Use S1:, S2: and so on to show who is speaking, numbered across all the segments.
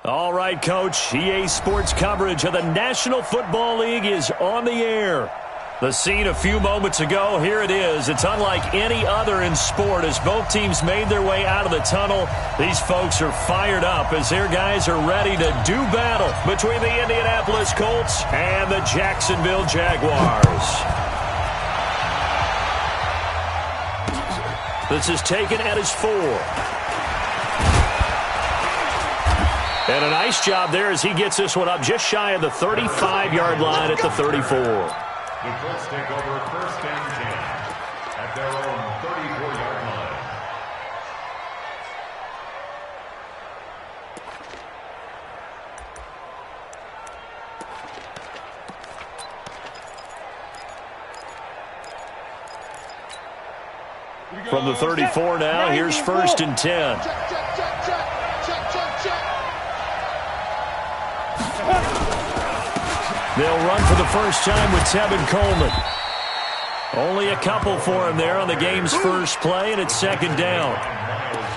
S1: All right, Coach. EA Sports coverage of the National Football League is on the air. The scene a few moments ago, here it is. It's unlike any other in sport as both teams made their way out of the tunnel. These folks are fired up as their guys are ready to do battle between the Indianapolis Colts and the Jacksonville Jaguars. This is taken at his 4. And a nice job there as he gets this one up just shy of the 35-yard line at the 34.
S2: The Colts take over 1st and 10 at their own 34-yard line.
S1: From the 34 now, here's 1st and 10. They'll run for the first time with Tevin Coleman. Only a couple for him there on the game's first play, and it's 2nd down.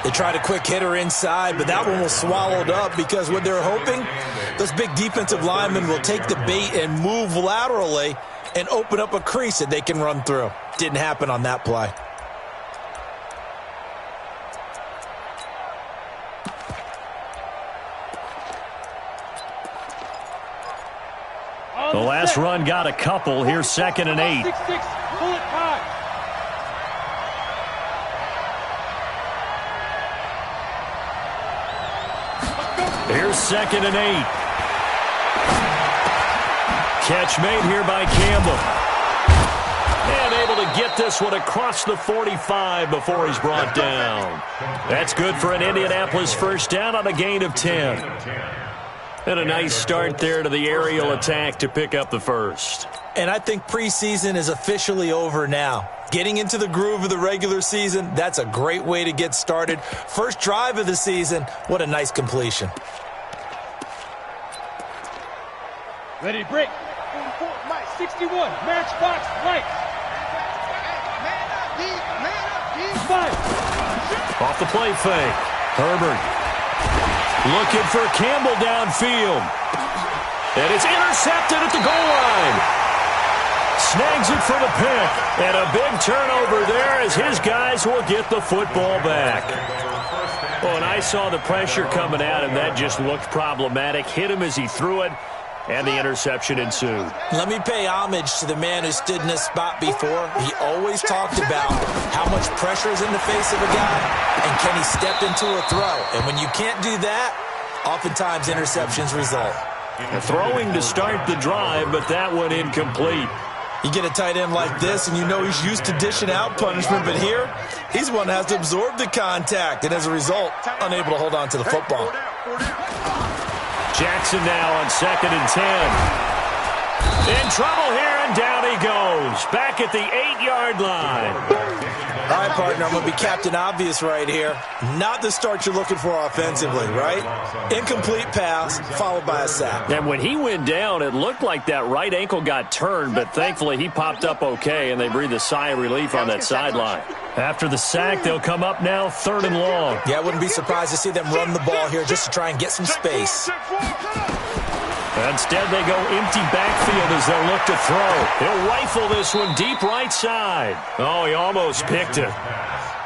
S3: They tried a quick hitter inside, but that one was swallowed up because what they're hoping, those big defensive linemen will take the bait and move laterally and open up a crease that they can run through. Didn't happen on that play.
S1: The last run got a couple. Here's 2nd and 8. Here's 2nd and 8. Catch made here by Campbell. And able to get this one across the 45 before he's brought down. That's good for an Indianapolis first down on a gain of 10. And a nice start there to the aerial attack to pick up the first.
S3: And I think preseason is officially over now. Getting into the groove of the regular season, that's a great way to get started. First drive of the season, what a nice completion.
S4: Ready to break. 44, Mike, 61, matchbox, right. Five.
S1: Off the play fake. Herbert. Looking for Campbell downfield. And it's intercepted at the goal line. Snags it for the pick. And a big turnover there as his guys will get the football back. Oh, and I saw the pressure coming at him. That just looked problematic. Hit him as he threw it. And the interception ensued.
S3: Let me pay homage to the man who stood in this spot before. He always talked about how much pressure is in the face of a guy and can he step into a throw. And when you can't do that, oftentimes interceptions result.
S1: Throwing to start the drive, but that one incomplete.
S3: You get a tight end like this, and you know he's used to dishing out punishment, but here, he's the one that has to absorb the contact, and as a result, unable to hold on to the football.
S1: Jackson now on 2nd and 10. In trouble here, and down he goes. Back at the 8-yard line.
S3: All right, partner, I'm going to be Captain Obvious right here. Not the start you're looking for offensively, right? Incomplete pass, followed by a sack.
S1: And when he went down, it looked like that right ankle got turned, but thankfully he popped up okay, and they breathed a sigh of relief on that sideline. After the sack, they'll come up now 3rd and long.
S3: Yeah, I wouldn't be surprised to see them run the ball here just to try and get some space.
S1: Instead, they go empty backfield as they'll look to throw. He'll rifle this one deep right side. Oh, he almost picked it.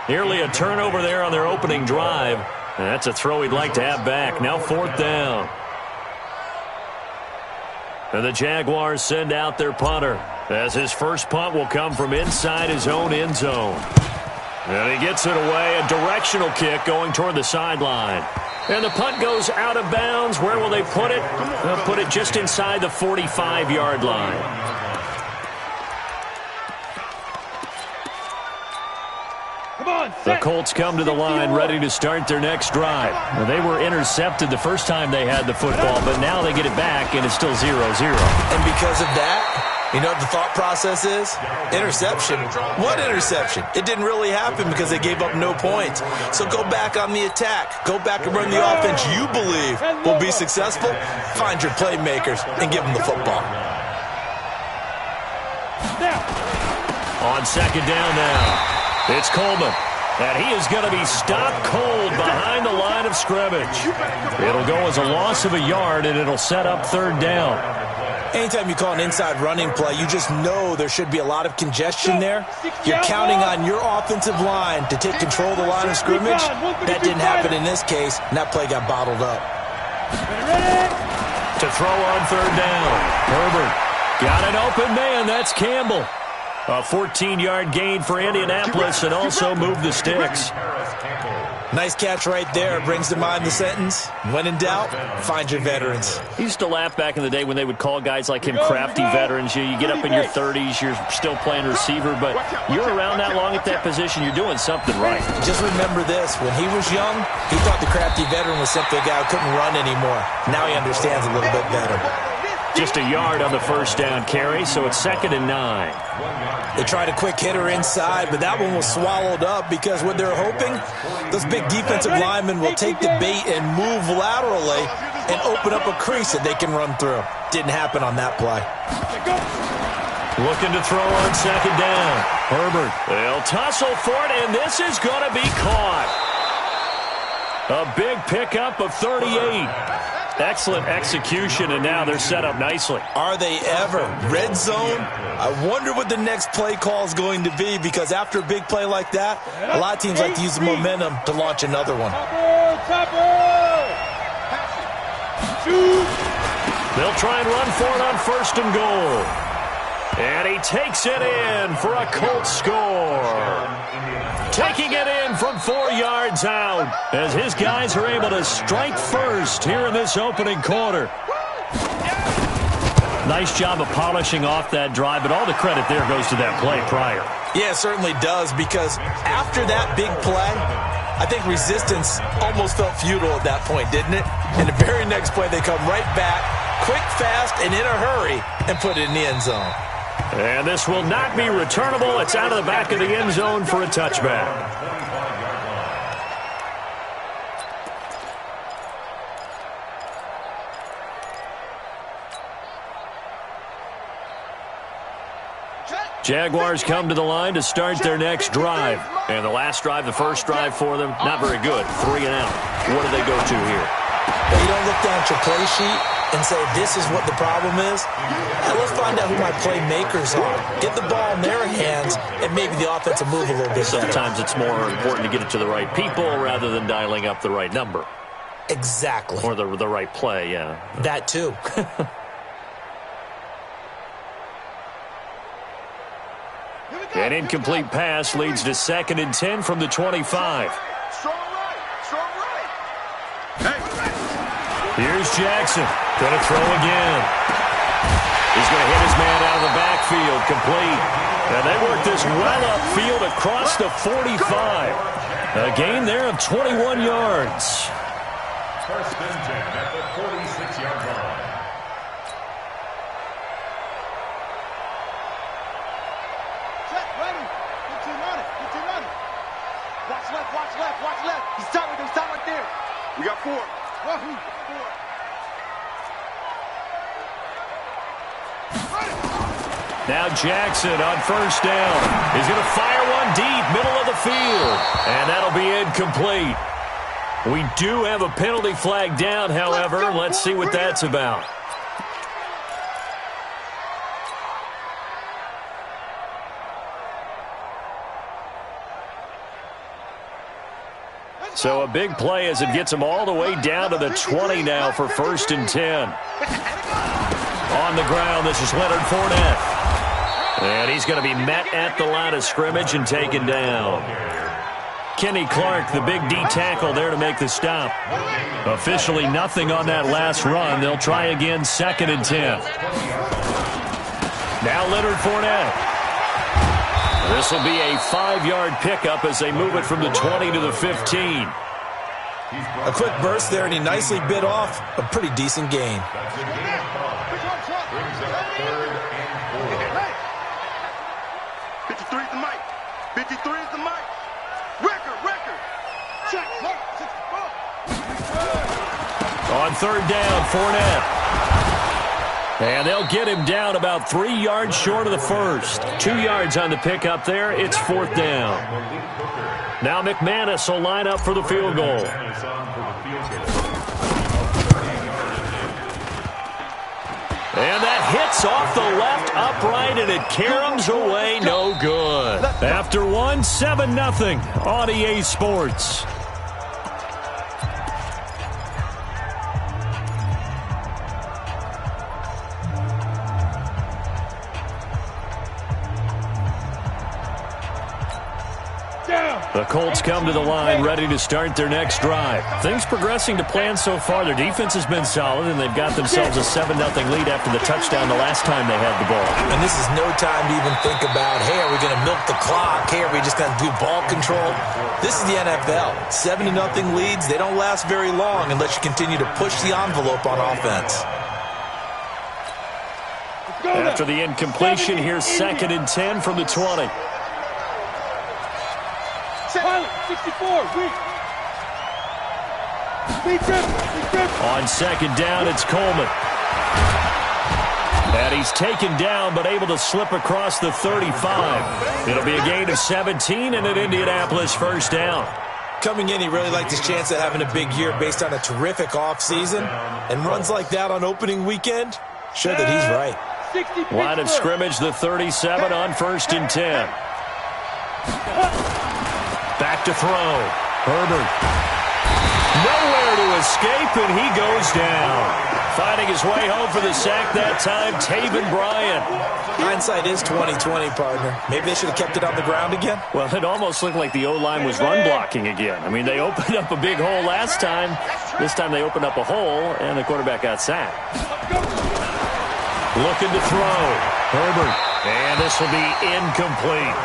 S1: Nearly a turnover there on their opening drive. And that's a throw he'd like to have back. Now 4th down. And the Jaguars send out their punter, as his first punt will come from inside his own end zone. And he gets it away, a directional kick going toward the sideline. And the punt goes out of bounds. Where will they put it? They'll put it just inside the 45-yard line. The Colts come to the line ready to start their next drive. Now, they were intercepted the first time they had the football, but now they get it back, and it's still 0-0.
S3: And because of that, you know what the thought process is? Interception. What interception? It didn't really happen because they gave up no points. So go back on the attack. Go back and run the offense you believe will be successful. Find your playmakers and give them the football.
S1: On 2nd down now, it's Coleman. And he is going to be stopped cold behind the line of scrimmage. It'll go as a loss of a yard, and it'll set up third down.
S3: Anytime you call an inside running play, you just know there should be a lot of congestion there. You're counting on your offensive line to take control of the line of scrimmage. That didn't happen in this case, and that play got bottled up.
S1: To throw on third down, Herbert got an open man. That's Campbell. A 14-yard gain for Indianapolis and also moved the sticks.
S3: Nice catch right there. Brings to mind the sentence, when in doubt, find your veterans.
S1: I used to laugh back in the day when they would call guys like him crafty veterans. You get up in your 30s, you're still playing receiver, but you're around that long at that position, you're doing something right.
S3: Just remember this. When he was young, he thought the crafty veteran was simply a guy who couldn't run anymore. Now he understands a little bit better.
S1: Just a yard on the first down carry, so it's 2nd and 9.
S3: They tried a quick hitter inside, but that one was swallowed up because what they're hoping, those big defensive linemen will take the bait and move laterally and open up a crease that they can run through. Didn't happen on that play.
S1: Looking to throw on 2nd down. Herbert, they'll tussle for it, and this is going to be caught. A big pickup of 38. Excellent execution, and now they're set up nicely.
S3: Are they ever? Red zone? I wonder what the next play call is going to be, because after a big play like that, a lot of teams like to use the momentum to launch another one.
S1: They'll try and run for it on 1st and goal. And he takes it in for a Colts score. Taking it in from 4 yards out as his guys are able to strike first here in this opening quarter. Nice job of polishing off that drive, but all the credit there goes to that play prior.
S3: Yeah, it certainly does, because after that big play, I think resistance almost felt futile at that point, didn't it? And the very next play, they come right back, quick, fast, and in a hurry, and put it in the end zone.
S1: And this will not be returnable. It's out of the back of the end zone for a touchback. Jaguars come to the line to start their next drive. And the last drive, the first drive for them, not very good. 3 and out. What do they go to here?
S3: Well, you don't look down at your play sheet and say, this is what the problem is. Now, let's find out who my playmakers are. Get the ball in their hands, and maybe the offense will move a little bit better.
S1: Sometimes it's more important to get it to the right people rather than dialing up the right number.
S3: Exactly.
S1: Or the right play, yeah.
S3: That too.
S1: An incomplete pass leads to 2nd and 10 from the 25. Here's Jackson. Going to throw again. He's going to hit his man out of the backfield. Complete. And they work this well upfield across the 45. A gain there of 21 yards.
S2: 1st and 10 at the 46-yard line.
S4: Check, ready. Get your money. Get your money. Watch left, watch left, watch left. He's stopping them. Stop right there. We got 4. Wahoo. 4.
S1: Now Jackson on 1st down. He's going to fire one deep, middle of the field. And that'll be incomplete. We do have a penalty flag down, however. Let's see what that's about. So a big play as it gets him all the way down to the 20 now for 1st and 10. On the ground, this is Leonard Fournette. And he's going to be met at the line of scrimmage and taken down. Kenny Clark, the big D tackle there to make the stop. Officially nothing on that last run. They'll try again, 2nd and 10. Now Leonard Fournette. This will be a 5-yard pickup as they move it from the 20 to the 15.
S3: A quick burst there, and he nicely bit off a pretty decent gain.
S2: That's a gain of 5. Brings up 3rd and 4.
S4: 53 is the mic. 53 is the mic. Record. Check.
S1: On 3rd down, Fournette. And they'll get him down about 3 yards short of the first. 2 yards on the pickup there. It's 4th down. Now McManus will line up for the field goal. And that hits off the left upright, and it caroms away no good. After one, 7-0 on EA Sports. The Colts come to the line ready to start their next drive. Things progressing to plan so far. Their defense has been solid, and they've got themselves a 7-0 lead after the touchdown the last time they had the ball.
S3: And this is no time to even think about, hey, are we going to milk the clock? Hey, are we just going to do ball control? This is the NFL. 7-0 leads, they don't last very long unless you continue to push the envelope on offense.
S1: After the incompletion, here's 2nd and 10 from the 20.
S4: 64,
S1: On 2nd down, it's Coleman. And he's taken down, but able to slip across the 35. It'll be a gain of 17 and an Indianapolis 1st down.
S3: Coming in, he really liked his chance at having a big year based on a terrific offseason. And runs like that on opening weekend, sure that he's right.
S1: Line of scrimmage, the 37 on 1st and 10. Back to throw. Herbert. Nowhere to escape, and he goes down. Finding his way home for the sack that time, Taven Bryan.
S3: Hindsight is 20/20, partner. Maybe they should have kept it on the ground again.
S1: Well, it almost looked like the O-line was run blocking again. I mean, they opened up a big hole last time. This time they opened up a hole, and the quarterback got sacked. Looking to throw. Herbert. And this will be incomplete.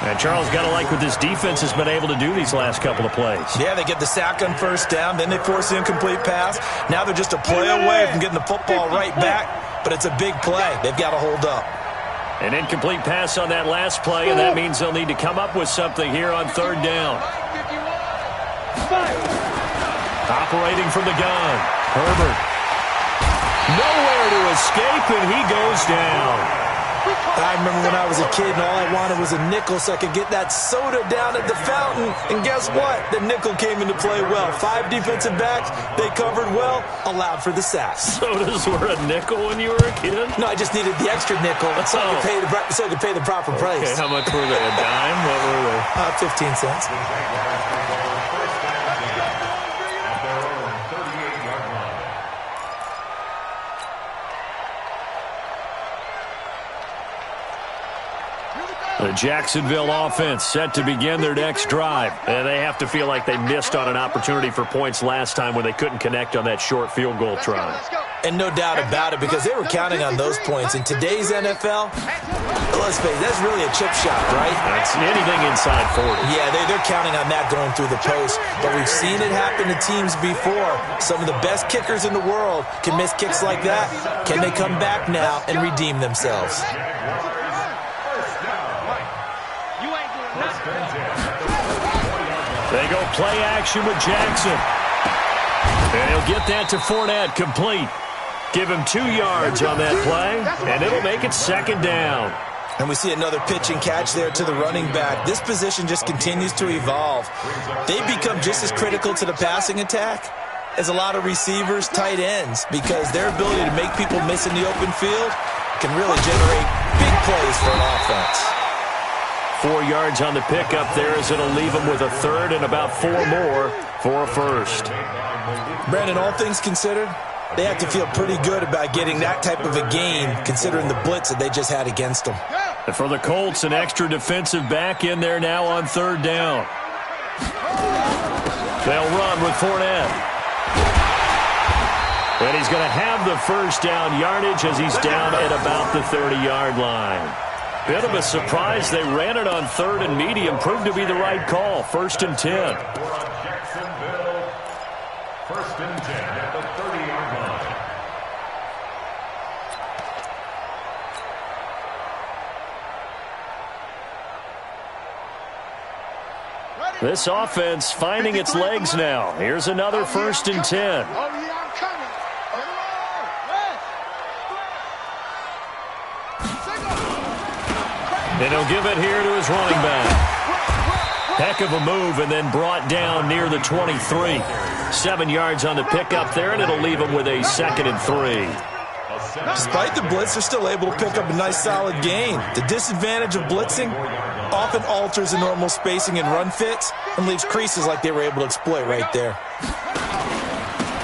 S1: And Charles, got to like what this defense has been able to do these last couple of plays.
S3: Yeah, they get the sack on 1st down, then they force the incomplete pass. Now they're just a play away from getting the football right back, but it's a big play. They've got to hold up.
S1: An incomplete pass on that last play, and that means they'll need to come up with something here on 3rd down. Operating from the gun, Herbert. Nowhere to escape, and he goes down.
S3: I remember when I was a kid and all I wanted was a nickel so I could get that soda down at the fountain. And guess what? The nickel came into play well. 5 defensive backs, they covered well, allowed for the sacks.
S1: Sodas were a nickel when you were a kid?
S3: No, I just needed the extra nickel so I could pay the proper price.
S1: Okay, how much were they? A dime? What were they?
S3: 15 cents.
S1: The Jacksonville offense set to begin their next drive. And they have to feel like they missed on an opportunity for points last time when they couldn't connect on that short field goal try.
S3: And no doubt about it, because they were counting on those points. In today's NFL, let's face it, that's really a chip shot, right?
S1: That's anything inside 40.
S3: Yeah, they're counting on that going through the post. But we've seen it happen to teams before. Some of the best kickers in the world can miss kicks like that. Can they come back now and redeem themselves?
S1: They go play action with Jackson. And he'll get that to Fournette, complete. Give him 2 yards on that play, and it'll make it 2nd down.
S3: And we see another pitch and catch there to the running back. This position just continues to evolve. They become just as critical to the passing attack as a lot of receivers, tight ends, because their ability to make people miss in the open field can really generate big plays for an offense.
S1: 4 yards on the pickup there as it'll leave them with a 3rd and about 4 more for a 1st.
S3: Brandon, all things considered, they have to feel pretty good about getting that type of a gain considering the blitz that they just had against them.
S1: And for the Colts, an extra defensive back in there now on 3rd down. They'll run with Fournette. And he's going to have the 1st down yardage as he's down at about the 30-yard line. Bit of a surprise. They ran it on 3rd and medium. Proved to be the right call. 1st and 10.
S2: Jacksonville, 1st and 10 at the 30-yard line.
S1: This offense finding its legs now. Here's another 1st and 10. And he'll give it here to his running back. Heck of a move, and then brought down near the 23. 7 yards on the pickup there, and it'll leave him with a 2nd and 3.
S3: Despite the blitz, they're still able to pick up a nice solid gain. The disadvantage of blitzing often alters the normal spacing and run fits and leaves creases like they were able to exploit right there.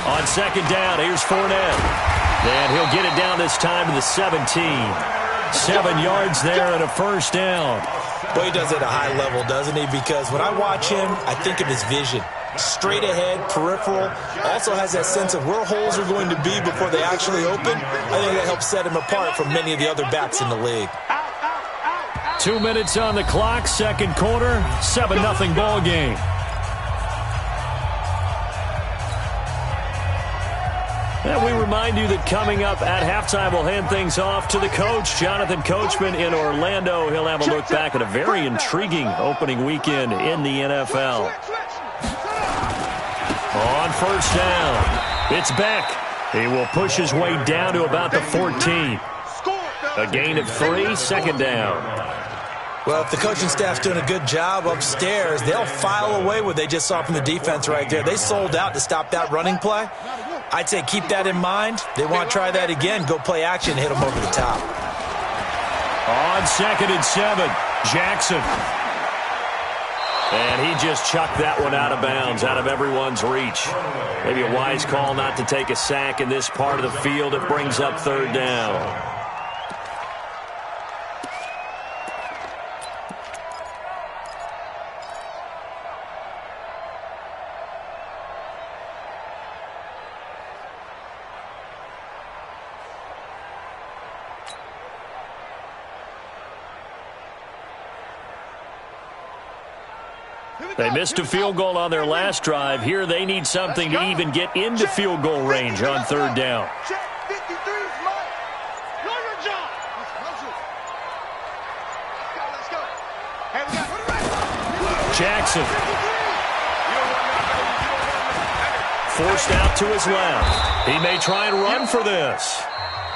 S1: On 2nd down, here's Fournette. And he'll get it down this time to the 17. 7 yards there and a 1st down.
S3: Boy, he does it at a high level, doesn't he? Because when I watch him, I think of his vision. Straight ahead, peripheral, also has that sense of where holes are going to be before they actually open. I think that helps set him apart from many of the other backs in the league.
S1: 2 minutes on the clock, 2nd quarter, 7-0 ball game. And we remind you that coming up at halftime, we'll hand things off to the coach, Jonathan Coachman in Orlando. He'll have a look back at a very intriguing opening weekend in the NFL. On 1st down, it's Beck. He will push his way down to about the 14. A gain of 3, 2nd down.
S3: Well, if the coaching staff's doing a good job upstairs, they'll file away what they just saw from the defense right there. They sold out to stop that running play. I'd say keep that in mind. They want to try that again. Go play action, hit them over the top.
S1: On 2nd and 7, Jackson. And he just chucked that one out of bounds, out of everyone's reach. Maybe a wise call not to take a sack in this part of the field. It brings up 3rd down. They missed a field goal on their last drive. Here they need something to even get into field goal range on 3rd down. Jackson. Forced out to his left. He may try and run for this.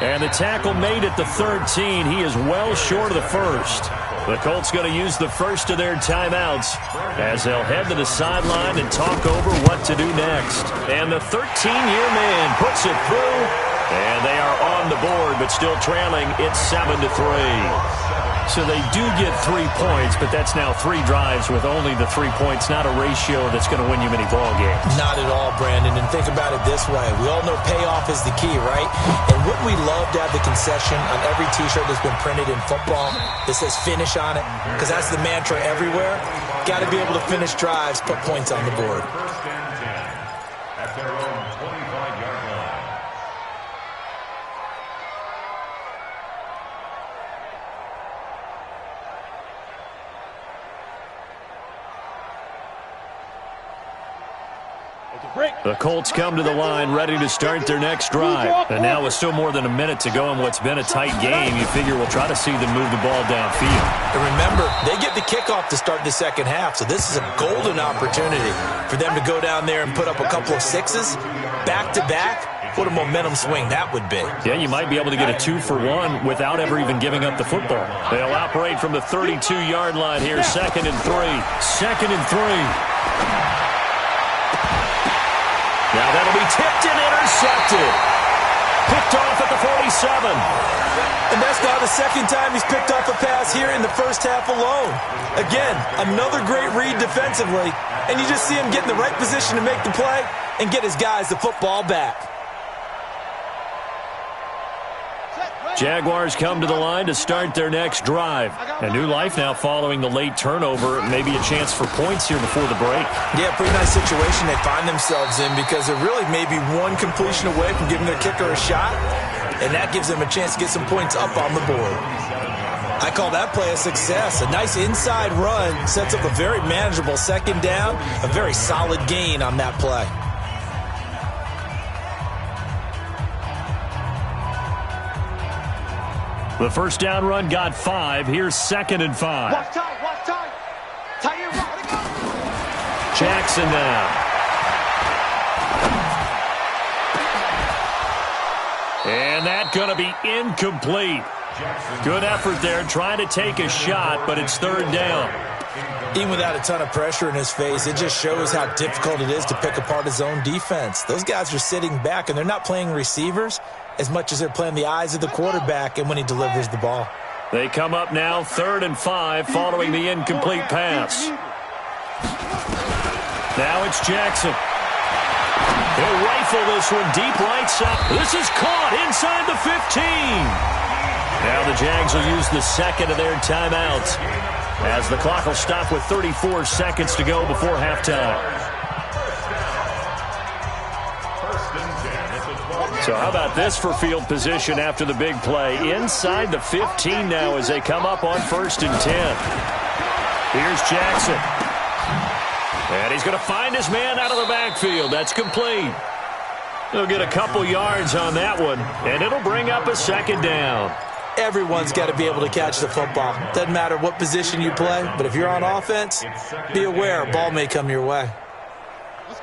S1: And the tackle made at the 13. He is well short of the 1st. The Colts going to use the first of their timeouts as they'll head to the sideline and talk over what to do next. And the 13-year man puts it through, and they are on the board, but still trailing. It's 7-3. So they do get 3 points, but that's now 3 drives with only the 3 points, not a ratio that's going to win you many ball games.
S3: Not at all, Brandon. And think about it this way. We all know payoff is the key, right? And wouldn't we love to have the concession on every T-shirt that's been printed in football that says finish on it? Because that's the mantra everywhere. Got to be able to finish drives, put points on the board.
S2: First and 10 at their own 25-yard line.
S1: The Colts come to the line ready to start their next drive. And now with still more than a minute to go in what's been a tight game, you figure we'll try to see them move the ball downfield.
S3: And remember, they get the kickoff to start the second half, so this is a golden opportunity for them to go down there and put up a couple of 6s back-to-back. What a momentum swing that would be.
S1: Yeah, you might be able to get a 2-for-1 without ever even giving up the football. They'll operate from the 32-yard line here, 2nd and 3. 2nd and 3. Now that'll be tipped and intercepted. Picked off at the 47.
S3: And that's now the 2nd time he's picked off a pass here in the first half alone. Again, another great read defensively. And you just see him get in the right position to make the play and get his guys the football back.
S1: Jaguars come to the line to start their next drive. A new life now following the late turnover. Maybe a chance for points here before the break.
S3: Yeah, pretty nice situation they find themselves in because they're really maybe one completion away from giving their kicker a shot, and that gives them a chance to get some points up on the board. I call that play a success. A nice inside run sets up a very manageable 2nd down, a very solid gain on that play.
S1: The first down run got 5. Here's 2nd and 5.
S4: Watch tight, watch tight. Tight end,
S1: Jackson now. And that's going to be incomplete. Good effort there, trying to take a shot, but it's third down.
S3: Even without a ton of pressure in his face, it just shows how difficult it is to pick apart his own defense. Those guys are sitting back, and they're not playing receivers as much as they're playing the eyes of the quarterback and when he delivers the ball.
S1: They come up now 3rd and 5 following the incomplete pass. Now it's Jackson. He'll rifle this one deep right side. This is caught inside the 15. Now the Jags will use the second of their timeouts, as the clock will stop with 34 seconds to go before halftime. So how about this for field position after the big play? Inside the 15 now as they come up on 1st and 10. Here's Jackson. And he's going to find his man out of the backfield. That's complete. He'll get a couple yards on that one, and it'll bring up a 2nd down.
S3: Everyone's got to be able to catch the football. Doesn't matter what position you play, but if you're on offense, be aware a ball may come your way.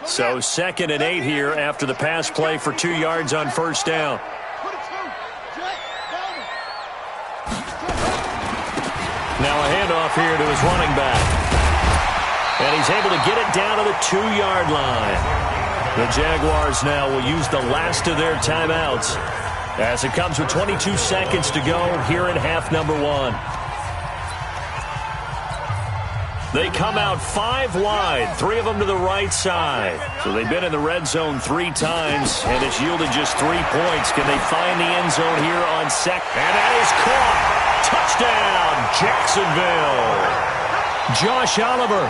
S1: So 2nd and 8 here after the pass play for 2 yards on 1st down. Now a handoff here to his running back. And he's able to get it down to the 2-yard line. The Jaguars now will use the last of their timeouts, as it comes with 22 seconds to go here in half number 1. They come out 5 wide, 3 of them to the right side. So they've been in the red zone 3 times, and it's yielded just 3 points. Can they find the end zone here on second? And that is caught. Touchdown, Jacksonville. Josh Oliver,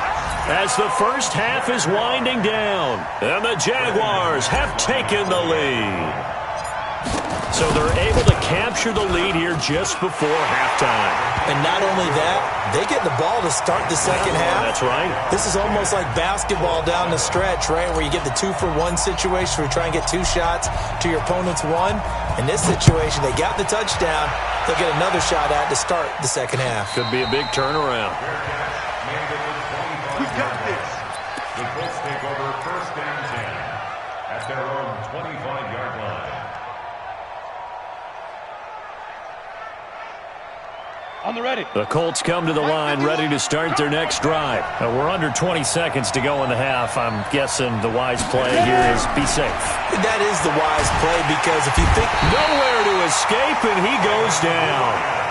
S1: as the first half is winding down, and the Jaguars have taken the lead. So they're able to capture the lead here just before halftime.
S3: And not only that, they get the ball to start the second half.
S1: That's right.
S3: This is almost like basketball down the stretch, right, where you get the 2-for-1 situation where you try and get 2 shots to your opponent's 1. In this situation, they got the touchdown. They'll get another shot at to start the second half.
S1: Could be a big turnaround.
S2: We got this. The Colts take over 1st and 10 at their own 25-yard line.
S4: On the ready.
S1: The Colts come to the line ready to start their next drive. We're under 20 seconds to go in the half. I'm guessing the wise play here is be safe.
S3: That is the wise play, because if you think
S1: nowhere to escape, and he goes down.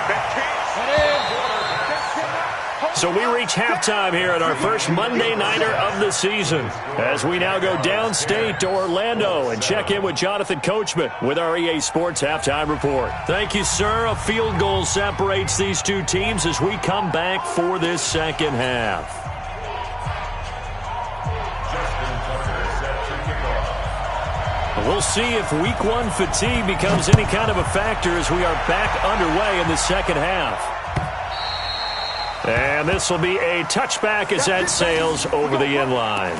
S1: So we reach halftime here at our first Monday Nighter of the season, as we now go downstate to Orlando and check in with Jonathan Coachman with our EA Sports Halftime Report. Thank you, sir. A field goal separates these 2 teams as we come back for this second half. We'll see if Week 1 fatigue becomes any kind of a factor as we are back underway in the second half. And this will be a touchback as that sails over the end line.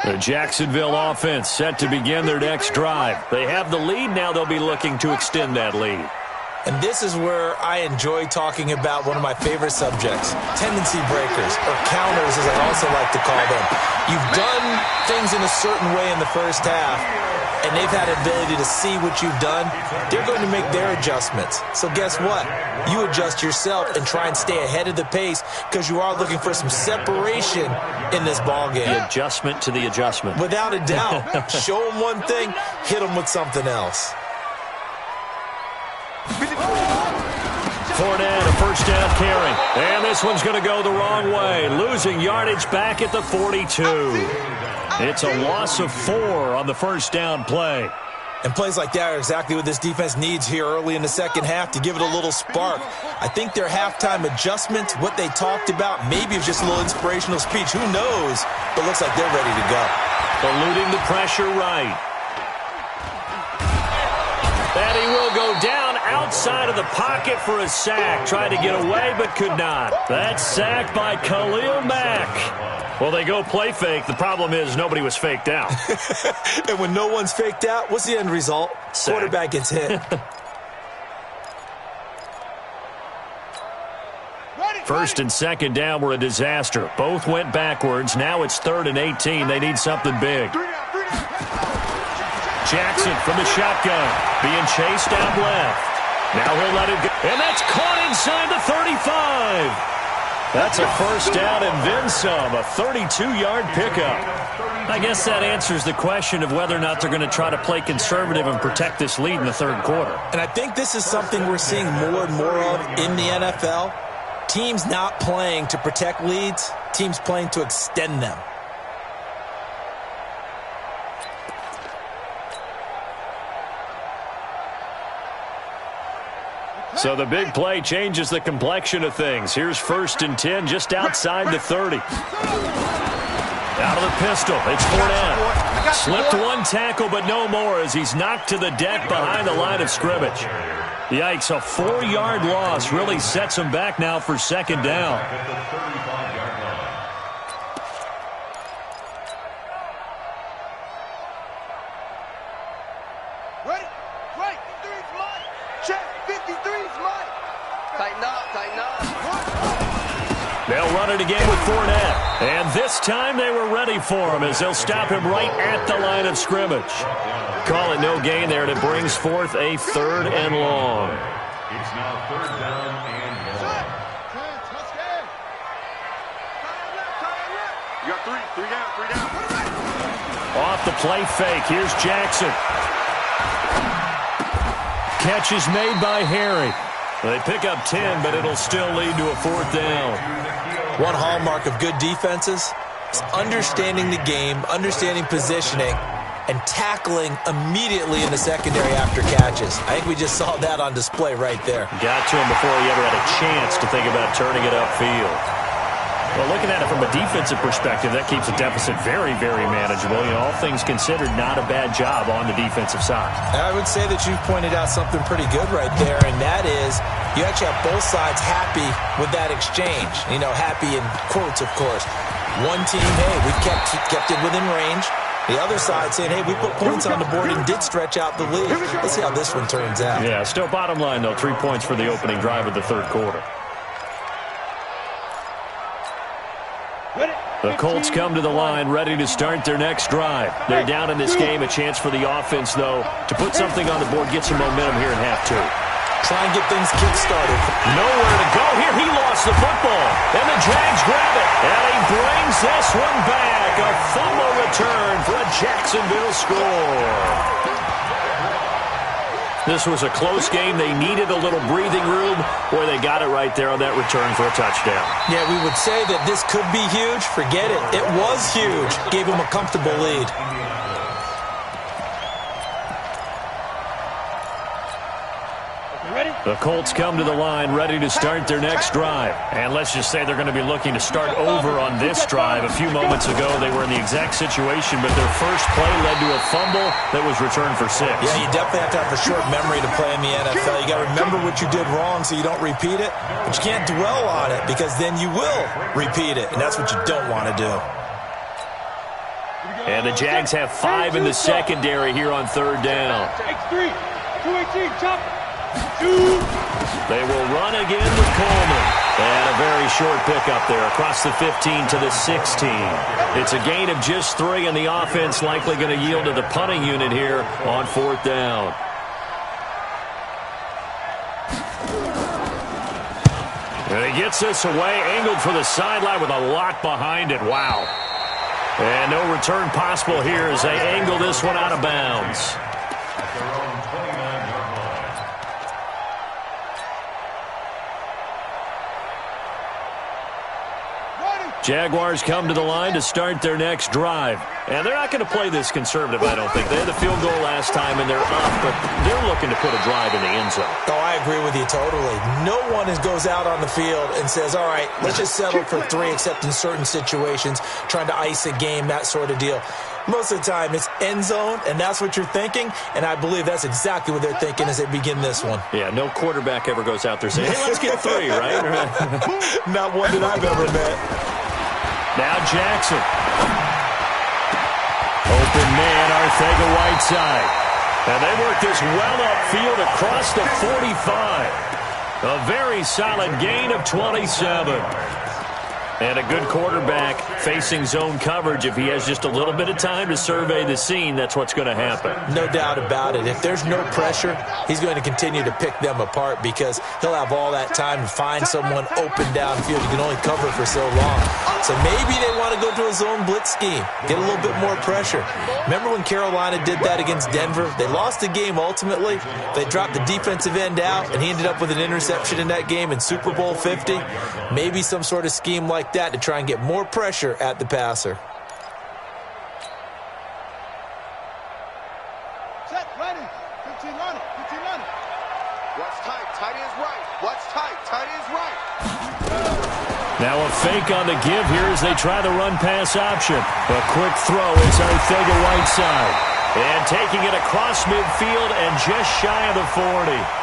S1: The Jacksonville offense set to begin their next drive. They have the lead. Now they'll be looking to extend that lead.
S3: And this is where I enjoy talking about one of my favorite subjects, tendency breakers, or counters as I also like to call them. You've done things in a certain way in the first half, and they've had the ability to see what you've done. They're going to make their adjustments. So guess what? You adjust yourself and try and stay ahead of the pace, because you are looking for some separation in this ballgame.
S1: The adjustment to the adjustment.
S3: Without a doubt. Show them one thing, hit them with something else.
S1: Fournette, a first down carry. And this one's going to go the wrong way. Losing yardage back at the 42. It's a loss of 4 on the first down play.
S3: And plays like that are exactly what this defense needs here early in the second half to give it a little spark. I think their halftime adjustments, what they talked about, maybe it's just a little inspirational speech. Who knows? But looks like they're ready to go.
S1: Eluding the pressure right. And he will go down outside of the pocket for a sack. Tried to get away, but could not. That's sacked by Khalil Mack. Well, they go play fake. The problem is nobody was faked out.
S3: And when no one's faked out, what's the end result?
S1: Sack.
S3: Quarterback gets hit.
S1: First and second down were a disaster. Both went backwards. Now it's 3rd and 18. They need something big. Jackson from the shotgun, being chased out left. Now he'll let it go. And that's caught inside the 35. That's a first down and then some. A 32-yard pickup. I guess that answers the question of whether or not they're going to try to play conservative and protect this lead in the third quarter.
S3: And I think this is something we're seeing more and more of in the NFL. Teams not playing to protect leads, teams playing to extend them.
S1: So the big play changes the complexion of things. Here's 1st and 10 just outside the 30. Out of the pistol, it's Fournette. Slipped one tackle, but no more as he's knocked to the deck behind the line of scrimmage. Yikes, a 4-yard loss really sets him back now for second down. They'll run it again with Fournette. And this time they were ready for him as they'll stop him right at the line of scrimmage. Call it no gain there, and it brings forth a 3rd and long.
S2: It's now 3rd down and long.
S4: You got three down.
S1: Off the play fake, here's Jackson. Catch is made by Harry. They pick up 10, but it'll still lead to a 4th down.
S3: One hallmark of good defenses is understanding the game, understanding positioning, and tackling immediately in the secondary after catches. I think we just saw that on display right there.
S1: Got to him before he ever had a chance to think about turning it upfield. Well, looking at it from a defensive perspective, that keeps a deficit very, very manageable. You know, all things considered, not a bad job on the defensive side.
S3: I would say that you've pointed out something pretty good right there, and that is you actually have both sides happy with that exchange. You know, happy in quotes, of course. One team, hey, we've kept it within range. The other side saying, hey, we put points on the board and did stretch out the lead. Let's see how this one turns out.
S1: Yeah, still bottom line, though, 3 points for the opening drive of the third quarter. The Colts come to the line ready to start their next drive. They're down in this game. A chance for the offense, though, to put something on the board, get some momentum here in half 2.
S3: Try and get things kick-started.
S1: Nowhere to go here. He lost the football. And the Jags grab it. And he brings this one back. A fumble return for a Jacksonville score. This was a close game. They needed a little breathing room. Boy, they got it right there on that return for a touchdown.
S3: Yeah, we would say that this could be huge. Forget it. It was huge. Gave him a comfortable lead.
S1: The Colts come to the line ready to start their next drive. And let's just say they're going to be looking to start over on this drive. A few moments ago, they were in the exact situation, but their first play led to a fumble that was returned for 6.
S3: Yeah, you definitely have to have a short memory to play in the NFL. You got to remember what you did wrong so you don't repeat it, but you can't dwell on it because then you will repeat it, and that's what you don't want to do.
S1: And the Jags have 5 in the secondary here on 3rd down.
S4: X3, 218, chop.
S1: They will run again with Coleman. And a very short pickup there across the 15 to the 16. It's a gain of just 3, and the offense likely going to yield to the punting unit here on 4th down. And he gets this away, angled for the sideline with a lot behind it. Wow. And no return possible here as they angle this one out of bounds. Jaguars come to the line to start their next drive. And they're not going to play this conservative, I don't think. They had the field goal last time, and they're up, but they're looking to put a drive in the end zone.
S3: Oh, I agree with you totally. No one goes out on the field and says, all right, let's just settle for 3, except in certain situations, trying to ice a game, that sort of deal. Most of the time, it's end zone, and that's what you're thinking, and I believe that's exactly what they're thinking as they begin this one.
S1: Yeah, no quarterback ever goes out there saying, hey, let's get 3, right?
S3: Not one that I've ever met.
S1: Now Jackson. Open man, Arcega-Whiteside. And they work this well upfield across the 45. A very solid gain of 27. And a good quarterback facing zone coverage. If he has just a little bit of time to survey the scene, that's what's going to happen.
S3: No doubt about it. If there's no pressure, he's going to continue to pick them apart because he'll have all that time to find someone open downfield. He can only cover for so long. So maybe they want to go to a zone blitz scheme, get a little bit more pressure. Remember when Carolina did that against Denver? They lost the game ultimately. They dropped the defensive end out, and he ended up with an interception in that game in Super Bowl 50. Maybe some sort of scheme like that to try and get more pressure at the passer.
S4: Check, ready. 15 on it. 15 on it. Watch tight. Tight is right. Watch tight. Tight is right.
S1: Now a fake on the give here as they try the run-pass option. A quick throw. It's Arcega-Whiteside. And taking it across midfield and just shy of the 40.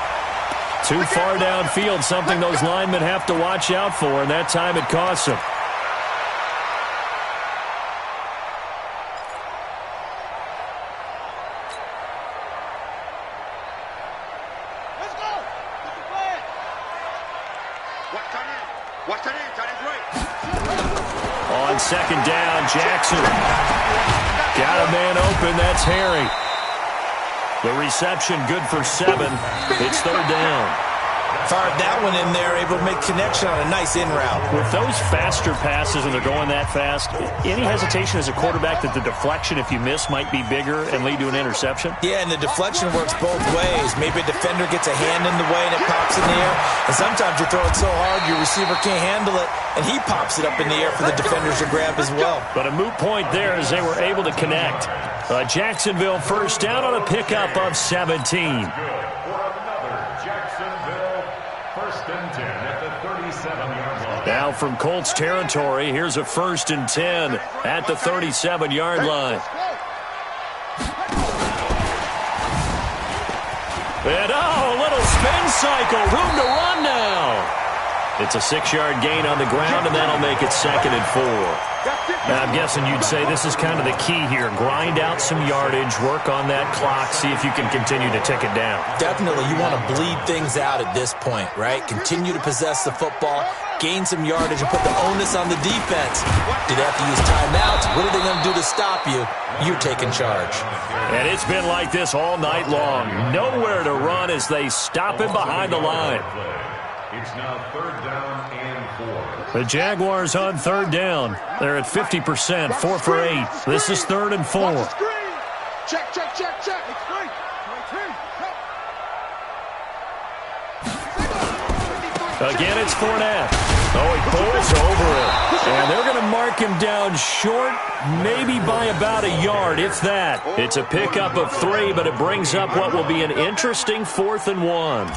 S1: Too far downfield, something those linemen have to watch out for, and that time it costs them.
S4: Let's go. Get the flag. Watch tight end. Watch tight end. Tight end's right.
S1: On second down, Jackson. Got a man open. That's Harry. The reception good for 7. It's third down.
S3: Fired that one in there, able to make connection on a nice in route.
S1: With those faster passes when they're going that fast, any hesitation as a quarterback that the deflection, if you miss, might be bigger and lead to an interception?
S3: Yeah, and the deflection works both ways. Maybe a defender gets a hand in the way and it pops in the air. And sometimes you throw it so hard your receiver can't handle it, and he pops it up in the air for the defenders to grab as well.
S1: But a moot point there as they were able to connect. Jacksonville first down on a pickup of 17. Now from Colts territory, here's a 1st and 10 at the 37-yard line. And a little spin cycle, room to run now. It's a 6-yard gain on the ground, and that'll make it 2nd and 4. Now, I'm guessing you'd say this is kind of the key here. Grind out some yardage, work on that clock, see if you can continue to tick it down.
S3: Definitely, you want to bleed things out at this point, right? Continue to possess the football, gain some yardage, and put the onus on the defense. Do they have to use timeouts? What are they going to do to stop you? You're taking charge.
S1: And it's been like this all night long. Nowhere to run as they stop him behind the line.
S2: It's now 3rd down and 4.
S1: The Jaguars on 3rd down. They're at 50%, 4 for 8. This is 3rd and 4.
S4: Check, check, check, check. It's free.
S1: Again, it's Fournette. Oh, he pulls over it. And they're going to mark him down short, maybe by about a yard, if that. It's a pickup of 3, but it brings up what will be an interesting 4th and 1.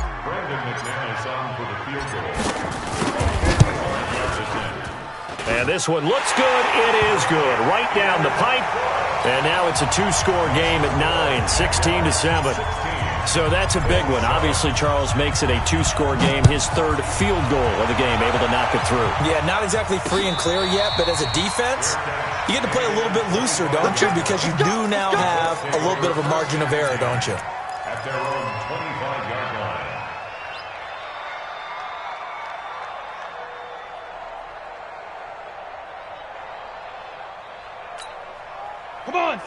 S1: And this one looks good. It is good. Right down the pipe. And now it's a 2-score game at 9, 16-7. So that's a big one. Obviously, Charles makes it a 2-score game. His 3rd field goal of the game, able to knock it through.
S3: Yeah, not exactly free and clear yet, but as a defense, you get to play a little bit looser, don't you? Because you do now have a little bit of a margin of error, don't you?
S2: At their own 25-yard line.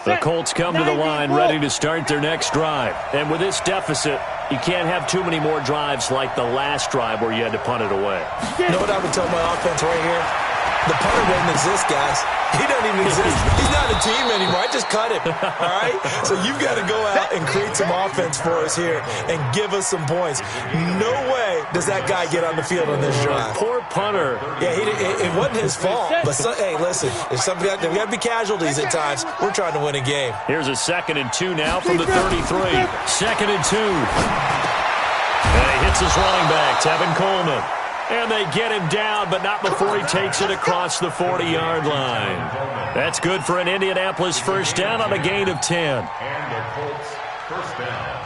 S1: The Colts come to the line ready to start their next drive. And with this deficit, you can't have too many more drives like the last drive where you had to punt it away.
S3: You know what I would tell my offense right here? The punter doesn't exist, guys. He doesn't even exist. He's not a team anymore. I just cut him, all right? So you've got to go out and create some offense for us here and give us some points. No way does that guy get on the field on this drive.
S1: Poor punter.
S3: Yeah, it wasn't his fault. But, hey, listen, if somebody there got to be casualties at times. We're trying to win a game.
S1: Here's a 2nd and 2 now from the 33. 2nd and 2. And he hits his running back, Tevin Coleman. And they get him down, but not before he takes it across the 40-yard line. That's good for an Indianapolis first down on a gain of 10.
S2: And the Colts first down.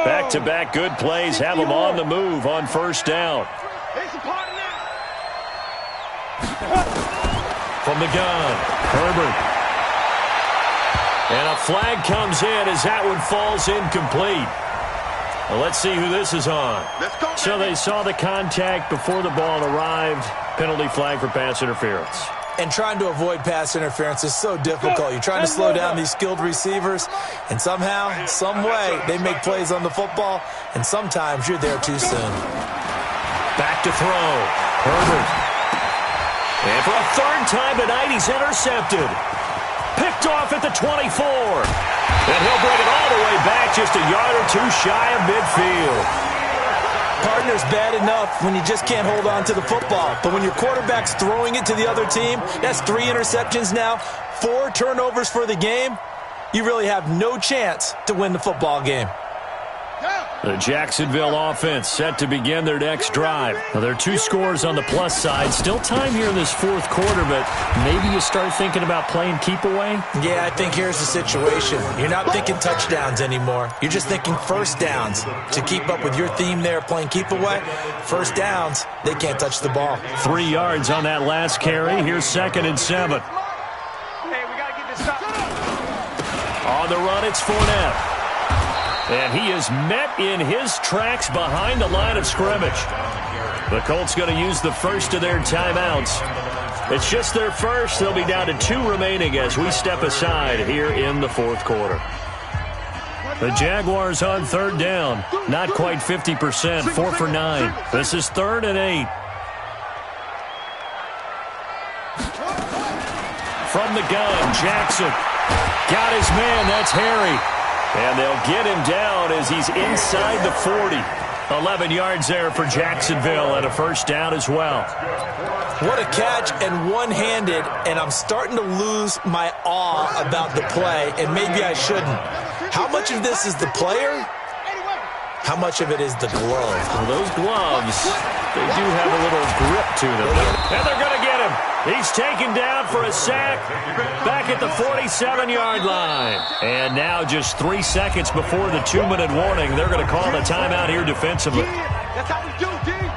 S1: Back-to-back good plays have them on the move on first down. From the gun, Herbert. And a flag comes in as that one falls incomplete. Well, let's see who this is on.
S4: Let's go,
S1: so they saw the contact before the ball arrived. Penalty flag for pass interference.
S3: And trying to avoid pass interference is so difficult. You're trying to slow down these skilled receivers, and somehow, some way, they make plays on the football, and sometimes you're there too soon.
S1: Back to throw. Herbert. And for a third time tonight, he's intercepted. Picked off at the 24. And he'll bring it all the way back just a yard or two shy of midfield.
S3: Partner's bad enough when you just can't hold on to the football. But when your quarterback's throwing it to the other team, that's 3 interceptions now, 4 turnovers for the game. You really have no chance to win the football game.
S1: The Jacksonville offense set to begin their next drive. Now, there are 2 scores on the plus side. Still time here in this fourth quarter, but maybe you start thinking about playing keep away?
S3: Yeah, I think here's the situation. You're not thinking touchdowns anymore. You're just thinking first downs. To keep up with your theme there, playing keep away, first downs, they can't touch the ball.
S1: 3 yards on that last carry. Here's 2nd and 7.
S4: Hey, we got to get this stop.
S1: On the run, it's Fournette. And he is met in his tracks behind the line of scrimmage. The Colts going to use the first of their timeouts. It's just their first. They'll be down to 2 remaining as we step aside here in the fourth quarter. The Jaguars on 3rd down. Not quite 50%, 4 for 9. This is 3rd and 8. From the gun, Jackson. Got his man, that's Harry. And they'll get him down as he's inside the 40. 11 yards there for Jacksonville and a first down as well.
S3: What a catch and one-handed, and I'm starting to lose my awe about the play, and maybe I shouldn't. How much of this is the player? How much of it is the glove?
S1: Well, those gloves, they do have a little grip to them. And they're going to get him. He's taken down for a sack back at the 47-yard line. And now just 3 seconds before the 2-minute warning, they're going to call a timeout here defensively.
S4: That's how we do, D.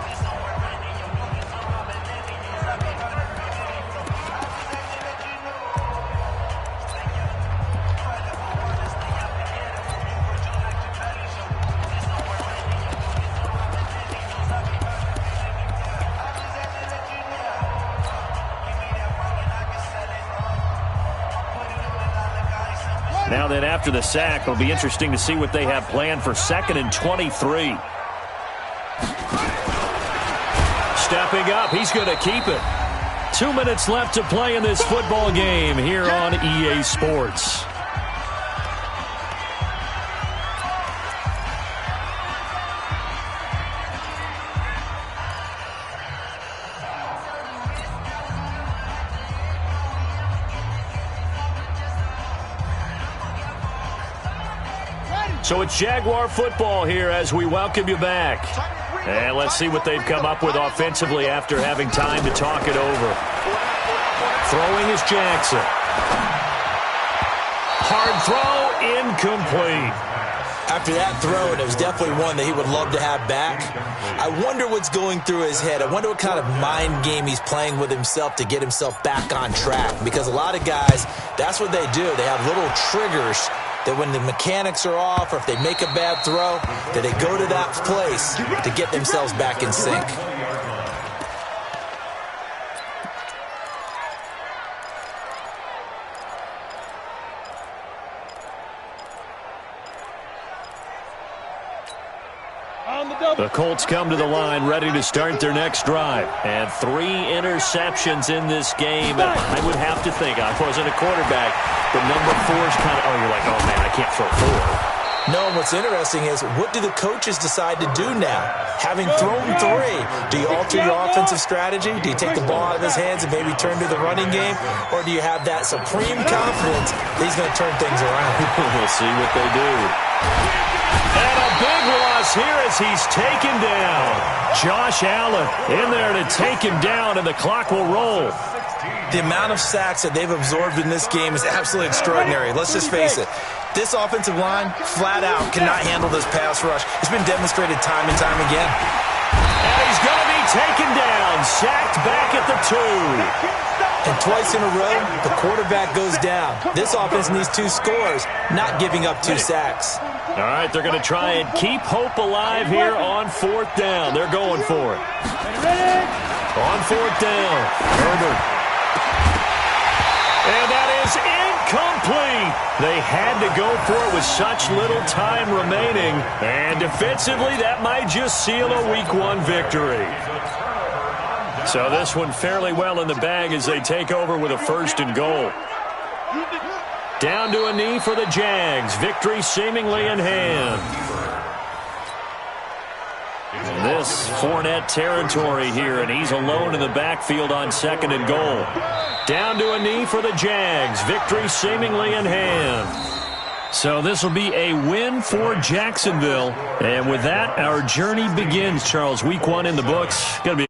S1: Now then, after the sack, it'll be interesting to see what they have planned for 2nd and 23. Stepping up, he's going to keep it. 2 minutes left to play in this football game here on EA Sports. So it's Jaguar football here as we welcome you back. And let's see what they've come up with offensively after having time to talk it over. Throwing is Jackson. Hard throw, incomplete.
S3: After that throw, and it was definitely one that he would love to have back, I wonder what's going through his head. I wonder what kind of mind game he's playing with himself to get himself back on track. Because a lot of guys, that's what they do. They have little triggers that when the mechanics are off or if they make a bad throw, that they go to that place to get themselves back in sync.
S1: The Colts come to the line ready to start their next drive. And 3 interceptions in this game. And I would have to think, I wasn't a quarterback, but number 4 is kind of, oh, you're like, oh, man, I can't throw 4.
S3: No, and what's interesting is, what do the coaches decide to do now? Having thrown 3, do you alter your offensive strategy? Do you take the ball out of his hands and maybe turn to the running game? Or do you have that supreme confidence that he's going to turn things around?
S1: We'll see what they do. And a big loss here as he's taken down. Josh Allen in there to take him down, and the clock will roll.
S3: The amount of sacks that they've absorbed in this game is absolutely extraordinary. Let's just face it. This offensive line, flat out, cannot handle this pass rush. It's been demonstrated time and time again.
S1: And he's going to be taken down, sacked back at the 2.
S3: And twice in a row, the quarterback goes down. This offense needs 2 scores, not giving up 2 sacks.
S1: All right, they're going to try and keep hope alive here on 4th down. They're going for it. On 4th down, Herbert. And that is incomplete. They had to go for it with such little time remaining. And defensively, that might just seal a Week 1 victory. So this one fairly well in the bag as they take over with a 1st and goal. Down to a knee for the Jags. Victory seemingly in hand. And this Fournette territory here, and he's alone in the backfield on 2nd and goal. Down to a knee for the Jags. Victory seemingly in hand. So this will be a win for Jacksonville. And with that, our journey begins, Charles. Week 1 in the books. Going to be